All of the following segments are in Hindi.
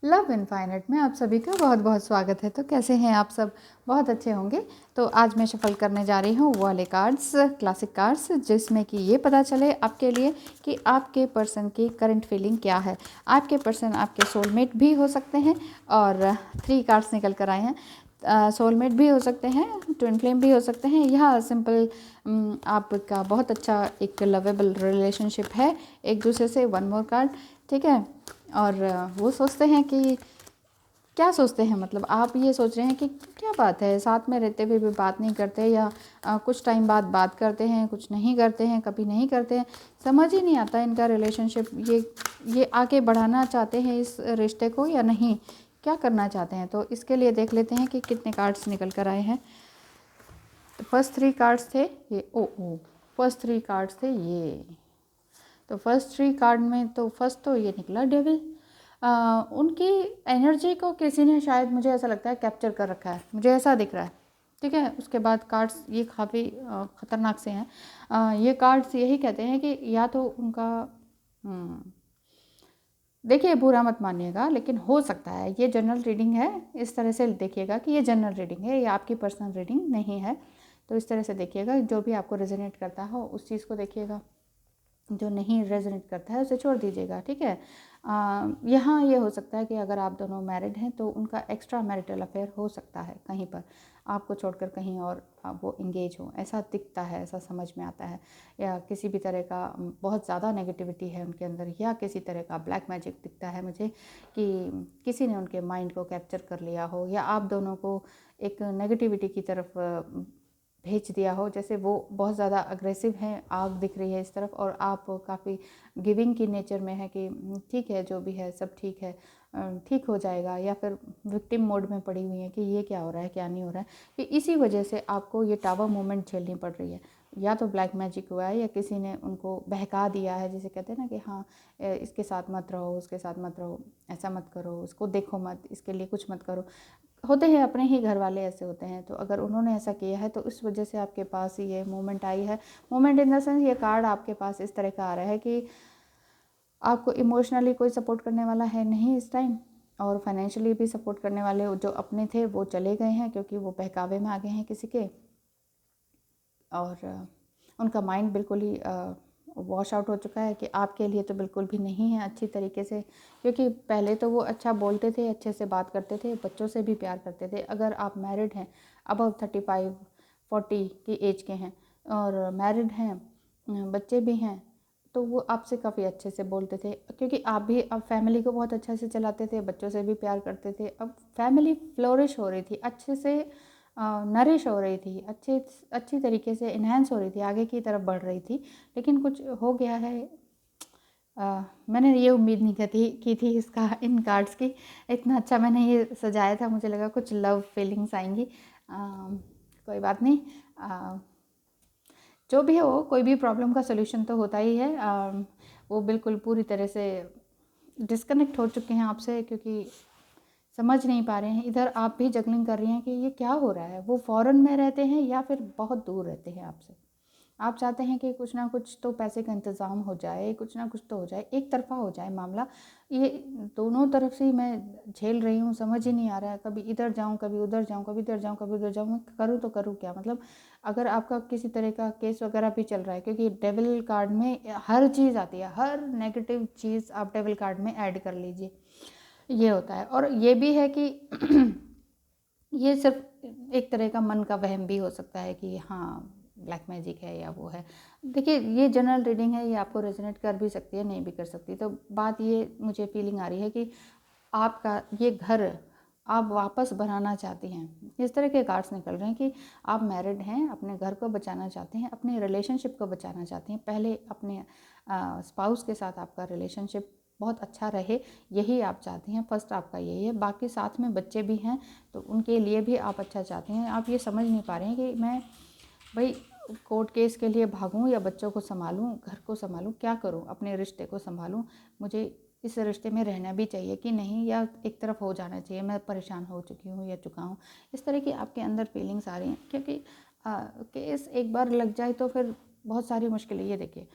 लव इनफाइनाइट में आप सभी का बहुत बहुत स्वागत है। तो कैसे हैं आप सब? बहुत अच्छे होंगे। तो आज मैं शफल करने जा रही हूँ वो वाले कार्ड्स, क्लासिक कार्ड्स, जिसमें कि ये पता चले आपके लिए कि आपके पर्सन की करंट फीलिंग क्या है। आपके पर्सन आपके सोलमेट भी हो सकते हैं और 3 कार्ड्स निकल कर आए हैं। सोलमेट भी हो सकते हैं, ट्विन फ्लेम भी हो सकते हैं, यह सिंपल आपका बहुत अच्छा एक लवेबल रिलेशनशिप है एक दूसरे से। वन मोर कार्ड, ठीक है। और वो सोचते हैं कि क्या सोचते हैं, मतलब आप ये सोच रहे हैं कि क्या बात है, साथ में रहते हुए भी बात नहीं करते, या कुछ टाइम बाद बात करते हैं, कुछ नहीं करते हैं, कभी नहीं करते हैं, समझ ही नहीं आता इनका रिलेशनशिप। ये आगे बढ़ाना चाहते हैं इस रिश्ते को या नहीं, क्या करना चाहते हैं। तो इसके लिए देख लेते हैं कि कितने कार्ड्स निकल कर आए हैं। तो फर्स्ट 3 कार्ड्स थे ये, ओ फर्स्ट 3 कार्ड्स थे ये। तो फर्स्ट 3 कार्ड में तो फर्स्ट तो ये निकला डेविल। उनकी एनर्जी को किसी ने, शायद मुझे ऐसा लगता है, कैप्चर कर रखा है, मुझे ऐसा दिख रहा है, ठीक है। उसके बाद कार्ड्स ये काफ़ी ख़तरनाक से हैं। ये कार्ड्स यही कहते हैं कि या तो उनका देखिए, बुरा मत मानिएगा, लेकिन हो सकता है ये जनरल रीडिंग है, इस तरह से देखिएगा कि ये जनरल रीडिंग है, ये आपकी पर्सनल रीडिंग नहीं है। तो इस तरह से देखिएगा, जो भी आपको रेजोनेट करता हो उस चीज़ को देखिएगा, जो नहीं रेजोनेट करता है उसे छोड़ दीजिएगा, ठीक है। यहाँ ये हो सकता है कि अगर आप दोनों मैरिड हैं तो उनका एक्स्ट्रा मैरिटल अफेयर हो सकता है कहीं पर, आपको छोड़कर कहीं और वो इंगेज हो, ऐसा दिखता है, ऐसा समझ में आता है। या किसी भी तरह का बहुत ज़्यादा नेगेटिविटी है उनके अंदर, या किसी तरह का ब्लैक मैजिक दिखता है मुझे कि किसी ने उनके माइंड को कैप्चर कर लिया हो, या आप दोनों को एक नेगेटिविटी की तरफ भेज दिया हो। जैसे वो बहुत ज़्यादा अग्रेसिव हैं, आग दिख रही है इस तरफ, और आप काफ़ी गिविंग की नेचर में है कि ठीक है, जो भी है सब ठीक है, ठीक हो जाएगा, या फिर विक्टिम मोड में पड़ी हुई है कि ये क्या हो रहा है, क्या नहीं हो रहा है, कि इसी वजह से आपको ये टावर मूवमेंट झेलनी पड़ रही है। या तो ब्लैक मैजिक हुआ है, या किसी ने उनको बहका दिया है, जिसे कहते हैं ना कि हाँ, इसके साथ मत रहो, उसके साथ मत रहो, ऐसा मत करो, उसको देखो मत, इसके लिए कुछ मत करो। होते हैं, अपने ही घर वाले ऐसे होते हैं। तो अगर उन्होंने ऐसा किया है तो इस वजह से आपके पास ये मोमेंट आई है। मोमेंट इन द सेंस, ये कार्ड आपके पास इस तरह का आ रहा है कि आपको इमोशनली कोई सपोर्ट करने वाला है नहीं इस टाइम, और फाइनेंशियली भी सपोर्ट करने वाले जो अपने थे वो चले गए हैं, क्योंकि वो बहकावे में आ गए हैं किसी के। और उनका माइंड बिल्कुल ही वॉश आउट हो चुका है कि आपके लिए तो बिल्कुल भी नहीं है अच्छी तरीके से। क्योंकि पहले तो वो अच्छा बोलते थे, अच्छे से बात करते थे, बच्चों से भी प्यार करते थे। अगर आप मैरिड हैं, अबव 35-40 की एज के हैं और मैरिड हैं, बच्चे भी हैं, तो वो आपसे काफ़ी अच्छे से बोलते थे, क्योंकि आप भी अब फैमिली को बहुत अच्छे से चलाते थे, बच्चों से भी प्यार करते थे। अब फैमिली फ्लोरिश हो रही थी, अच्छे से नरिश हो रही थी, अच्छी तरीके से इन्हेंस हो रही थी, आगे की तरफ बढ़ रही थी। लेकिन कुछ हो गया है। मैंने ये उम्मीद नहीं की थी इसका, इन कार्ड्स की। इतना अच्छा मैंने ये सजाया था, मुझे लगा कुछ लव फीलिंग्स आएंगी। कोई बात नहीं, जो भी हो, कोई भी प्रॉब्लम का सोल्यूशन तो होता ही है। वो बिल्कुल पूरी तरह से डिस्कनेक्ट हो चुके हैं आपसे, क्योंकि समझ नहीं पा रहे हैं। इधर आप भी जगलिंग कर रही हैं कि ये क्या हो रहा है। वो फॉरेन में रहते हैं या फिर बहुत दूर रहते हैं आपसे। आप चाहते हैं कि कुछ ना कुछ तो पैसे का इंतज़ाम हो जाए, कुछ ना कुछ तो हो जाए, एक तरफा हो जाए मामला। ये दोनों तरफ से ही मैं झेल रही हूँ, समझ ही नहीं आ रहा है। कभी इधर जाऊँ, कभी उधर जाऊँ, कभी इधर जाऊँ, कभी उधर जाऊँ, मैं करूँ तो करूँ क्या। मतलब अगर आपका किसी तरह का केस वगैरह भी चल रहा है, क्योंकि डेविल कार्ड में हर चीज़ आती है, हर नेगेटिव चीज़ आप डेविल कार्ड में ऐड कर लीजिए, ये होता है। और ये भी है कि ये सिर्फ एक तरह का मन का वहम भी हो सकता है कि हाँ, ब्लैक मैजिक है या वो है। देखिए, ये जनरल रीडिंग है, ये आपको रेजोनेट कर भी सकती है, नहीं भी कर सकती। तो बात ये मुझे फीलिंग आ रही है कि आपका ये घर आप वापस बनाना चाहती हैं। इस तरह के कार्ड्स निकल रहे हैं कि आप मैरिड हैं, अपने घर को बचाना चाहते हैं, अपने रिलेशनशिप को बचाना चाहती हैं। पहले अपने स्पाउस के साथ आपका रिलेशनशिप बहुत अच्छा रहे, यही आप चाहती हैं। फर्स्ट आपका यही है। बाकी साथ में बच्चे भी हैं, तो उनके लिए भी आप अच्छा चाहती हैं। आप ये समझ नहीं पा रहे हैं कि मैं भाई कोर्ट केस के लिए भागूं, या बच्चों को संभालूं, घर को संभालूं, क्या करूं, अपने रिश्ते को संभालूं, मुझे इस रिश्ते में रहना भी चाहिए कि नहीं, या एक तरफ हो जाना चाहिए, मैं परेशान हो चुकी हूँ या चुका हूँ। इस तरह की आपके अंदर फीलिंग्स आ रही हैं, क्योंकि केस एक बार लग जाए तो फिर बहुत सारी मुश्किलें, ये देखिए,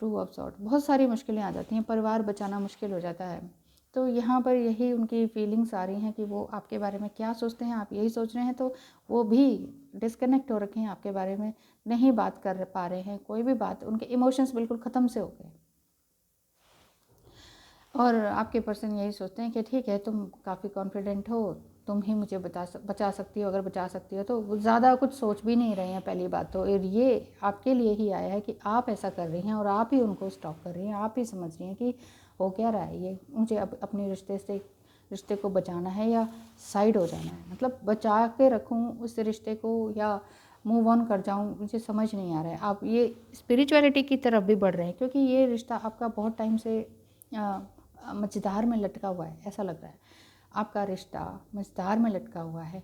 टू ऑफ सॉर्ड, बहुत सारी मुश्किलें आ जाती हैं, परिवार बचाना मुश्किल हो जाता है। तो यहाँ पर यही उनकी फीलिंग्स आ रही हैं कि वो आपके बारे में क्या सोचते हैं, आप यही सोच रहे हैं, तो वो भी डिस्कनेक्ट हो रखे हैं आपके बारे में, नहीं बात कर पा रहे हैं कोई भी बात, उनके इमोशंस बिल्कुल ख़त्म से हो गए। और आपके पर्सन यही सोचते हैं कि ठीक है, तुम काफ़ी कॉन्फिडेंट हो, तुम ही मुझे बचा सकती हो, अगर बचा सकती हो तो। ज़्यादा कुछ सोच भी नहीं रहे हैं पहली बात तो। और ये आपके लिए ही आया है कि आप ऐसा कर रही हैं और आप ही उनको स्टॉप कर रही हैं, आप ही समझ रही हैं कि हो क्या रहा है ये, मुझे अब अपने रिश्ते को बचाना है या साइड हो जाना है, मतलब बचा के रखूँ उस रिश्ते को या मूव ऑन कर जाऊँ, मुझे समझ नहीं आ रहा है। आप ये स्पिरिचुअलिटी की तरफ भी बढ़ रहे हैं, क्योंकि ये रिश्ता आपका बहुत टाइम से मझधार में लटका हुआ है, ऐसा लग रहा है। आपका रिश्ता मझधार में लटका हुआ है,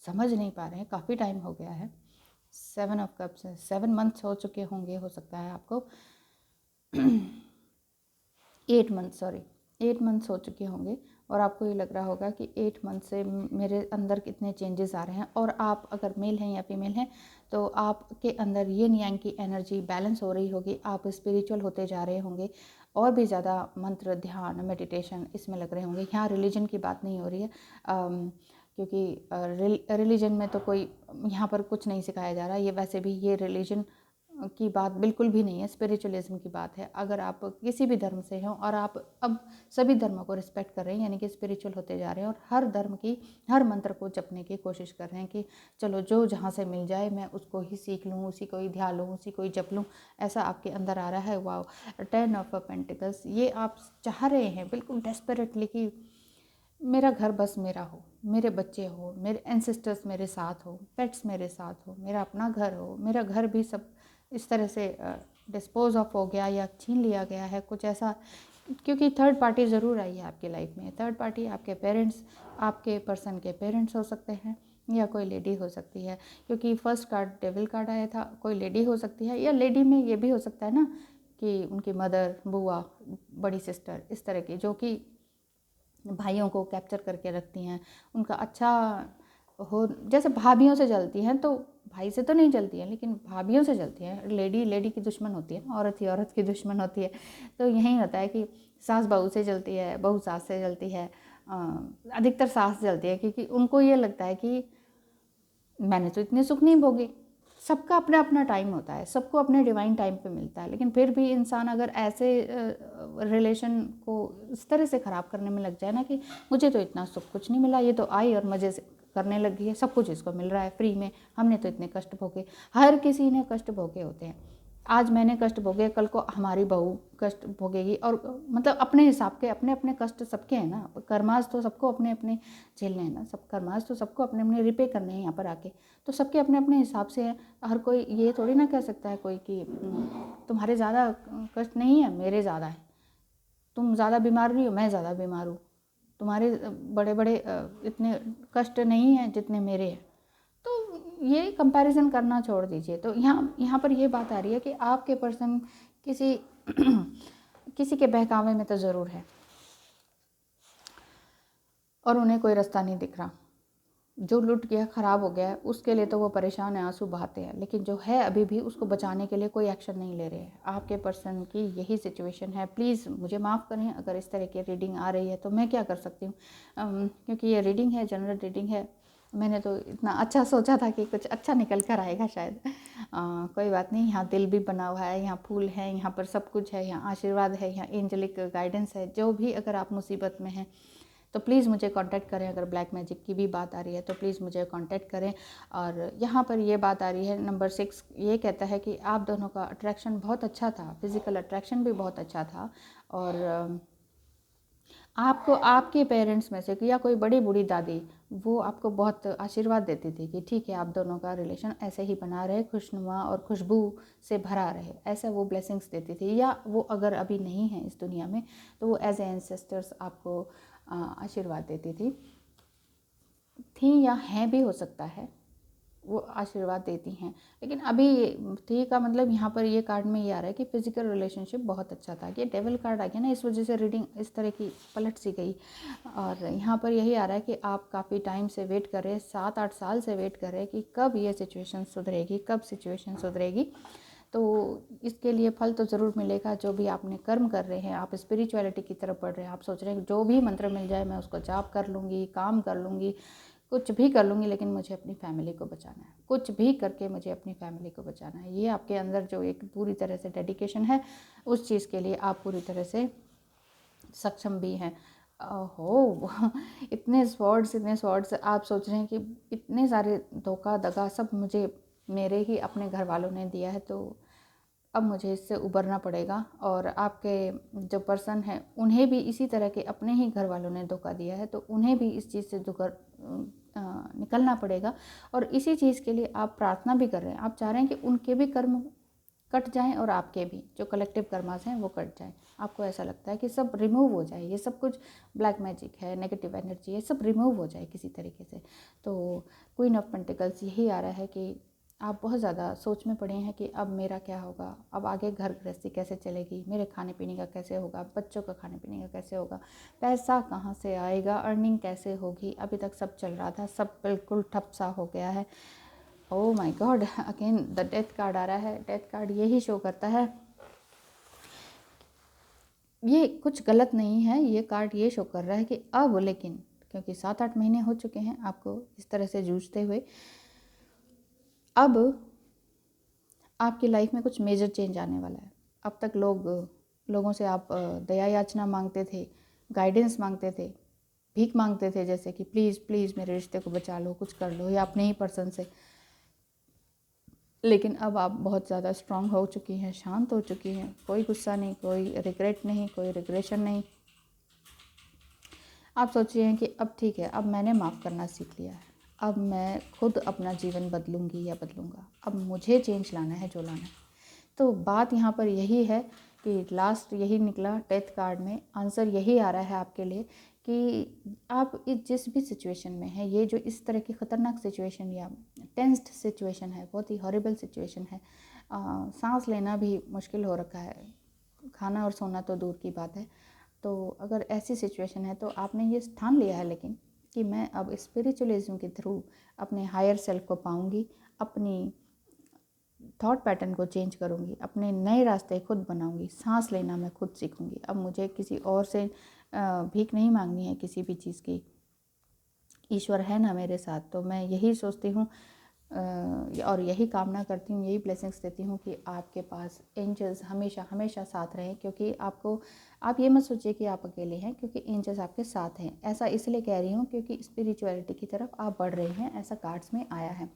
समझ नहीं पा रहे हैं, काफ़ी टाइम हो गया है। 7 ऑफ कप्स, 7 मंथ्स हो चुके होंगे, हो सकता है आपको 8 मंथ्स हो चुके होंगे। और आपको ये लग रहा होगा कि 8 मंथ से मेरे अंदर कितने चेंजेस आ रहे हैं। और आप अगर मेल हैं या फीमेल हैं तो आपके अंदर यिन यांग की एनर्जी बैलेंस हो रही होगी, आप स्पिरिचुअल होते जा रहे होंगे, और भी ज़्यादा मंत्र, ध्यान, मेडिटेशन इसमें लग रहे होंगे। यहाँ रिलीजन की बात नहीं हो रही है, क्योंकि रिलीजन में तो कोई यहाँ पर कुछ नहीं सिखाया जा रहा है। ये वैसे भी ये रिलीजन की बात बिल्कुल भी नहीं है, स्पिरिचुअलिज्म की बात है। अगर आप किसी भी धर्म से हो और आप अब सभी धर्मों को रिस्पेक्ट कर रहे हैं, यानी कि स्पिरिचुअल होते जा रहे हैं और हर धर्म की हर मंत्र को जपने की कोशिश कर रहे हैं कि चलो जो जहाँ से मिल जाए मैं उसको ही सीख लूँ, उसी को ही ध्यान लूँ, उसी को ही जप लूँ, ऐसा आपके अंदर आ रहा है। वाओ, 10 ऑफ पेंटिकल्स, ये आप चाह रहे हैं बिल्कुल डेस्परेटली कि मेरा घर बस मेरा हो, मेरे बच्चे हो, मेरे एंसेस्टर्स मेरे साथ हो, पेट्स मेरे साथ हो, मेरा अपना घर हो। मेरा घर भी सब इस तरह से डिस्पोज ऑफ हो गया या छीन लिया गया है, कुछ ऐसा। क्योंकि थर्ड पार्टी ज़रूर आई है आपकी लाइफ में। थर्ड पार्टी आपके पेरेंट्स, आपके पर्सन के पेरेंट्स हो सकते हैं या कोई लेडी हो सकती है, क्योंकि फर्स्ट कार्ड डेविल कार्ड आया था। कोई लेडी हो सकती है, या लेडी में ये भी हो सकता है ना कि उनकी मदर, बुआ, बड़ी सिस्टर, इस तरह की, जो कि भाइयों को कैप्चर करके रखती हैं। उनका अच्छा हो, जैसे भाभीियों से जलती हैं तो भाई से तो नहीं जलती हैं, लेकिन भाभीियों से जलती हैं। लेडी की दुश्मन होती है, औरत ही औरत की दुश्मन होती है। तो यही होता है कि सास बहू से जलती है, बहू सास से जलती है। अधिकतर सास जलती है, क्योंकि उनको ये लगता है कि मैंने तो इतने सुख नहीं भोगे। सबका अपना अपना टाइम होता है, सबको अपने डिवाइन टाइम पे मिलता है, लेकिन फिर भी इंसान अगर ऐसे रिलेशन को इस तरह से ख़राब करने में लग जाए ना कि मुझे तो इतना सुख कुछ नहीं मिला, ये तो आई और मज़े से करने लग गई है, सब कुछ इसको मिल रहा है फ्री में, हमने तो इतने कष्ट भोगे। हर किसी ने कष्ट भोगे होते हैं। आज मैंने कष्ट भोगे, कल को हमारी बहू कष्ट भोगेगी, और मतलब अपने हिसाब के अपने अपने कष्ट सबके हैं ना। कर्माज तो सबको अपने अपने झेलने हैं ना, सब कर्माज तो सबको अपने अपने रिपे करने हैं यहाँ पर आके, तो सबके अपने अपने हिसाब से है। हर कोई ये थोड़ी ना कह सकता है कोई कि तुम्हारे ज़्यादा कष्ट नहीं है, मेरे ज़्यादा है, तुम ज़्यादा बीमार नहीं हो, मैं ज़्यादा बीमार हूँ, तुम्हारे बड़े बड़े इतने कष्ट नहीं हैं जितने मेरे हैं। तो ये कंपैरिजन करना छोड़ दीजिए। तो यहाँ पर ये बात आ रही है कि आपके पर्सन किसी किसी के बहकावे में तो ज़रूर है और उन्हें कोई रास्ता नहीं दिख रहा। जो लुट गया, ख़राब हो गया है, उसके लिए तो वो परेशान है, आंसू बहाते हैं, लेकिन जो है अभी भी उसको बचाने के लिए कोई एक्शन नहीं ले रहे हैं। आपके पर्सन की यही सिचुएशन है। प्लीज़ मुझे माफ़ करें अगर इस तरह की रीडिंग आ रही है, तो मैं क्या कर सकती हूँ, क्योंकि ये रीडिंग है, जनरल रीडिंग है। मैंने तो इतना अच्छा सोचा था कि कुछ अच्छा निकल कर आएगा शायद। कोई बात नहीं, यहाँ दिल भी बना हुआ है, यहाँ फूल है, यहाँ पर सब कुछ है, यहाँ आशीर्वाद है, यहाँ एंजेलिक गाइडेंस है। जो भी अगर आप मुसीबत में हैं तो प्लीज़ मुझे कांटेक्ट करें। अगर ब्लैक मैजिक की भी बात आ रही है तो प्लीज़ मुझे कांटेक्ट करें। और यहाँ पर ये बात आ रही है, नंबर 6 ये कहता है कि आप दोनों का अट्रैक्शन बहुत अच्छा था, फिज़िकल अट्रैक्शन भी बहुत अच्छा था। और आपको आपके पेरेंट्स में से या कोई बड़ी बूढ़ी दादी, वो आपको बहुत आशीर्वाद देती थी कि ठीक है, आप दोनों का रिलेशन ऐसे ही बना रहे, खुशनुमा और खुशबू से भरा रहे, ऐसा वो ब्लेसिंग्स देती थी। या वो अगर अभी नहीं है इस दुनिया में तो वो एज ए एंसेस्टर्स आपको आशीर्वाद देती थी या हैं भी, हो सकता है वो आशीर्वाद देती हैं। लेकिन अभी थी का मतलब यहाँ पर ये कार्ड में ये आ रहा है कि फिजिकल रिलेशनशिप बहुत अच्छा था। ये डेविल कार्ड आ गया ना, इस वजह से रीडिंग इस तरह की पलट सी गई। और यहाँ पर यही आ रहा है कि आप काफ़ी टाइम से वेट कर रहे हैं, 7-8 साल से वेट कर रहे हैं कि कब ये सिचुएशन सुधरेगी, कब सिचुएशन सुधरेगी। तो इसके लिए फल तो ज़रूर मिलेगा। जो भी आपने कर्म कर रहे हैं, आप स्पिरिचुअलिटी की तरफ बढ़ रहे हैं, आप सोच रहे हैं जो भी मंत्र मिल जाए मैं उसको जाप कर लूँगी, काम कर लूँगी, कुछ भी कर लूँगी, लेकिन मुझे अपनी फैमिली को बचाना है, कुछ भी करके मुझे अपनी फैमिली को बचाना है। ये आपके अंदर जो एक पूरी तरह से डेडिकेशन है, उस चीज़ के लिए आप पूरी तरह से सक्षम भी हैं। हो इतने स्वॉर्ड्स आप सोच रहे हैं कि इतने सारे धोखा दगा सब मुझे मेरे ही अपने घर वालों ने दिया है, तो अब मुझे इससे उबरना पड़ेगा। और आपके जो पर्सन हैं उन्हें भी इसी तरह के अपने ही घर वालों ने धोखा दिया है, तो उन्हें भी इस चीज़ से निकलना पड़ेगा। और इसी चीज़ के लिए आप प्रार्थना भी कर रहे हैं, आप चाह रहे हैं कि उनके भी कर्म कट जाएं और आपके भी जो कलेक्टिव कर्मास हैं वो कट जाएं। आपको ऐसा लगता है कि सब रिमूव हो जाए, ये सब कुछ ब्लैक मैजिक है, नेगेटिव एनर्जी है, सब रिमूव हो जाए किसी तरीके से। तो क्वीन ऑफ पेंटिकल्स यही आ रहा है कि आप बहुत ज़्यादा सोच में पड़े हैं कि अब मेरा क्या होगा, अब आगे घर गृहस्थी कैसे चलेगी, मेरे खाने पीने का कैसे होगा, बच्चों का खाने पीने का कैसे होगा, पैसा कहाँ से आएगा, अर्निंग कैसे होगी। अभी तक सब चल रहा था, सब बिल्कुल ठप सा हो गया है। Oh my God, again the death card आ रहा है। डेथ कार्ड यही शो करता है, ये कुछ गलत नहीं है, ये कार्ड ये शो कर रहा है कि अब लेकिन क्योंकि 7-8 महीने हो चुके हैं आपको इस तरह से जूझते हुए, अब आपकी लाइफ में कुछ मेजर चेंज आने वाला है। अब तक लोगों से आप दया याचना मांगते थे, गाइडेंस मांगते थे, भीख मांगते थे, जैसे कि प्लीज़ प्लीज़ मेरे रिश्ते को बचा लो, कुछ कर लो, या अपने ही पर्सन से। लेकिन अब आप बहुत ज़्यादा स्ट्रांग हो चुकी हैं, शांत हो चुकी हैं, कोई गुस्सा नहीं, कोई रिग्रेट नहीं, कोई रिग्रेशन नहीं। आप सोच रहे हैं कि अब ठीक है, अब मैंने माफ़ करना सीख लिया है, अब मैं खुद अपना जीवन बदलूंगी या बदलूंगा, अब मुझे चेंज लाना है जो लाना है। तो बात यहाँ पर यही है कि लास्ट यही निकला डेथ कार्ड में, आंसर यही आ रहा है आपके लिए कि आप इस जिस भी सिचुएशन में हैं, ये जो इस तरह की ख़तरनाक सिचुएशन या टेंस्ड सिचुएशन है, बहुत ही हॉरिबल सिचुएशन है, सांस लेना भी मुश्किल हो रखा है, खाना और सोना तो दूर की बात है। तो अगर ऐसी सिचुएशन है तो आपने ये ठान लिया है लेकिन कि मैं अब स्पिरिचुअलिज्म के थ्रू अपने हायर सेल्फ को पाऊंगी, अपनी थॉट पैटर्न को चेंज करूंगी, अपने नए रास्ते खुद बनाऊंगी, सांस लेना मैं खुद सीखूंगी। अब मुझे किसी और से भीख नहीं मांगनी है किसी भी चीज़ की, ईश्वर है ना मेरे साथ। तो मैं यही सोचती हूँ और यही कामना करती हूँ, यही ब्लेसिंग्स देती हूँ कि आपके पास एंजल्स हमेशा हमेशा साथ रहें। क्योंकि आप ये मत सोचिए कि आप अकेले हैं, क्योंकि एंजल्स आपके साथ हैं। ऐसा इसलिए कह रही हूँ क्योंकि स्पिरिचुअलिटी की तरफ आप बढ़ रहे हैं, ऐसा कार्ड्स में आया है।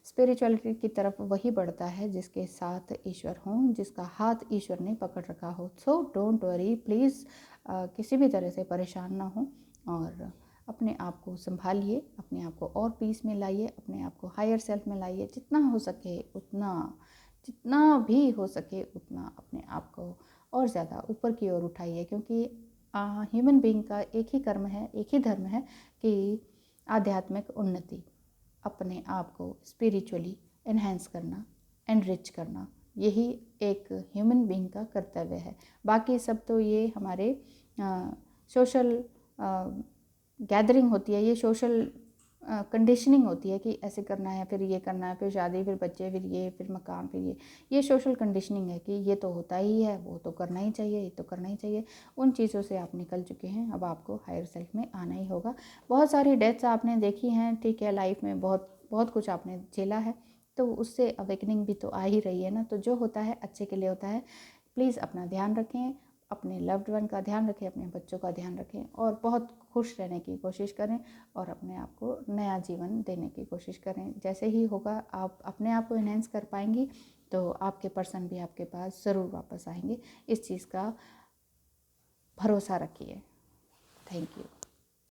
स्पिरिचुअलिटी की तरफ वही बढ़ता है जिसके साथ ईश्वर हों, जिसका हाथ ईश्वर ने पकड़ रखा हो। सो डोंट वरी, प्लीज़ किसी भी तरह से परेशान ना हो और अपने आप को संभालिए, अपने आप को और पीस में लाइए, अपने आप को हायर सेल्फ में लाइए, जितना हो सके उतना, जितना भी हो सके उतना अपने आप को और ज़्यादा ऊपर की ओर उठाइए। क्योंकि ह्यूमन बीइंग का एक ही कर्म है, एक ही धर्म है कि आध्यात्मिक उन्नति, अपने आप को स्पिरिचुअली एनहेंस करना, एनरिच करना, यही एक ह्यूमन बीइंग का कर्तव्य है। बाकी सब तो ये हमारे सोशल गैदरिंग होती है, ये सोशल कंडीशनिंग होती है कि ऐसे करना है, फिर ये करना है, फिर शादी, फिर बच्चे, फिर ये, फिर मकान, फिर ये सोशल कंडीशनिंग है कि ये तो होता ही है, वो तो करना ही चाहिए, ये तो करना ही चाहिए। उन चीज़ों से आप निकल चुके हैं, अब आपको हायर सेल्फ में आना ही होगा। बहुत सारी डेथ्स आपने देखी हैं, ठीक है, लाइफ में बहुत बहुत कुछ आपने झेला है, तो उससे अवेकनिंग भी तो आ ही रही है ना। तो जो होता है अच्छे के लिए होता है। प्लीज़ अपना ध्यान रखें, अपने लव्ड वन का ध्यान रखें, अपने बच्चों का ध्यान रखें और बहुत खुश रहने की कोशिश करें और अपने आप को नया जीवन देने की कोशिश करें। जैसे ही होगा आप अपने आप को इन्हेंस कर पाएंगी तो आपके पर्सन भी आपके पास ज़रूर वापस आएंगे। इस चीज़ का भरोसा रखिए। Thank you.